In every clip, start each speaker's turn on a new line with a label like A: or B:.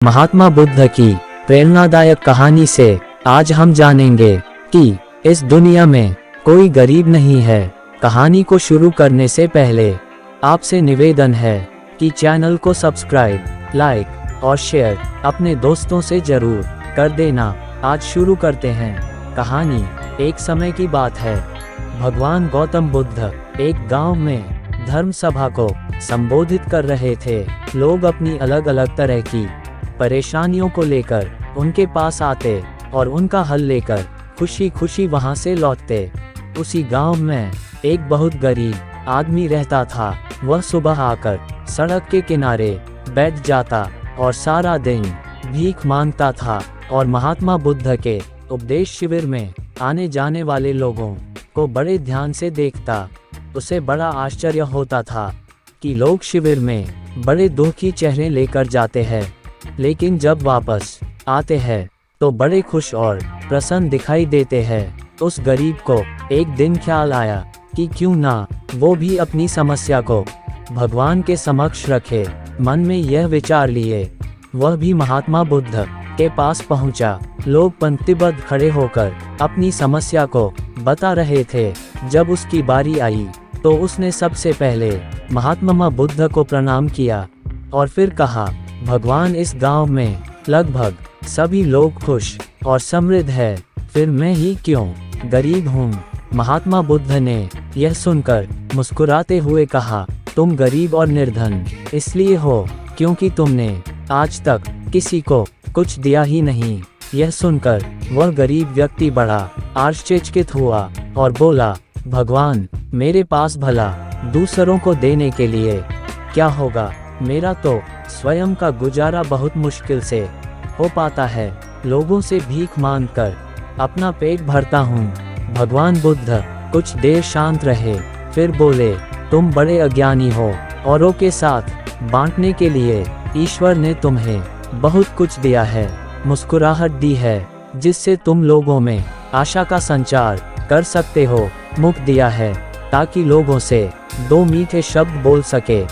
A: महात्मा बुद्ध की प्रेरणादायक कहानी से आज हम जानेंगे कि इस दुनिया में कोई गरीब नहीं है। कहानी को शुरू करने से पहले आपसे निवेदन है कि चैनल को सब्सक्राइब, लाइक और शेयर अपने दोस्तों से जरूर कर देना। आज शुरू करते हैं कहानी। एक समय की बात है, भगवान गौतम बुद्ध एक गांव में धर्म सभा को संबोधित कर रहे थे। लोग अपनी अलग अलग तरह की परेशानियों को लेकर उनके पास आते और उनका हल लेकर खुशी खुशी वहां से लौटते। उसी गांव में एक बहुत गरीब आदमी रहता था। वह सुबह आकर सड़क के किनारे बैठ जाता और सारा दिन भीख मांगता था और महात्मा बुद्ध के उपदेश शिविर में आने जाने वाले लोगों को बड़े ध्यान से देखता। उसे बड़ा आश्चर्य होता था कि लोग शिविर में बड़े दुखी चेहरे लेकर जाते हैं, लेकिन जब वापस आते हैं तो बड़े खुश और प्रसन्न दिखाई देते हैं। उस गरीब को एक दिन ख्याल आया कि क्यों ना वो भी अपनी समस्या को भगवान के समक्ष रखे। मन में यह विचार लिए वह भी महात्मा बुद्ध के पास पहुंचा। लोग पंक्तिबद्ध खड़े होकर अपनी समस्या को बता रहे थे। जब उसकी बारी आई तो उसने सबसे पहले महात्मा बुद्ध को प्रणाम किया और फिर कहा, भगवान, इस गांव में लगभग सभी लोग खुश और समृद्ध है, फिर मैं ही क्यों गरीब हूँ। महात्मा बुद्ध ने यह सुनकर मुस्कुराते हुए कहा, तुम गरीब और निर्धन इसलिए हो क्योंकि तुमने आज तक किसी को कुछ दिया ही नहीं। यह सुनकर वह गरीब व्यक्ति बड़ा आश्चर्यचकित हुआ और बोला, भगवान, मेरे पास भला दूसरों को देने के लिए क्या होगा। मेरा तो स्वयं का गुजारा बहुत मुश्किल से हो पाता है। लोगों से भीख मांगकर अपना पेट भरता हूँ। भगवान बुद्ध कुछ देर शांत रहे, फिर बोले, तुम बड़े अज्ञानी हो। औरों के साथ बांटने के लिए ईश्वर ने तुम्हें बहुत कुछ दिया है, मुस्कुराहट दी है जिससे तुम लोगों में आशा का संचार कर सकते हो, मुख दिया है ताकि लोगों से दो मीठे शब्द बोल सके,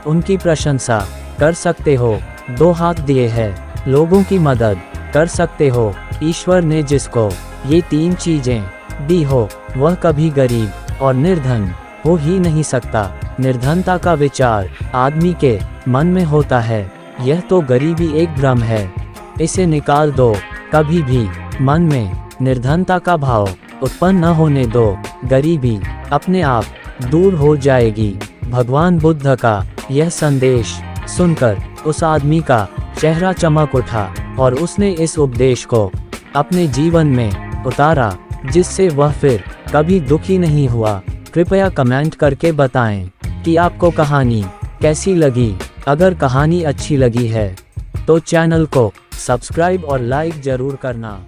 A: उनकी प्रशंसा कर सकते हो, दो हाथ दिए हैं, लोगों की मदद कर सकते हो। ईश्वर ने जिसको ये तीन चीजें दी हो वह कभी गरीब और निर्धन हो ही नहीं सकता। निर्धनता का विचार आदमी के मन में होता है, यह तो गरीबी एक भ्रम है, इसे निकाल दो। कभी भी मन में निर्धनता का भाव उत्पन्न न होने दो, गरीबी अपने आप दूर हो जाएगी। भगवान बुद्ध का यह संदेश सुनकर उस आदमी का चेहरा चमक उठा और उसने इस उपदेश को अपने जीवन में उतारा, जिससे वह फिर कभी दुखी नहीं हुआ। कृपया कमेंट करके बताएं कि आपको कहानी कैसी लगी। अगर कहानी अच्छी लगी है तो चैनल को सब्सक्राइब और लाइक जरूर करना।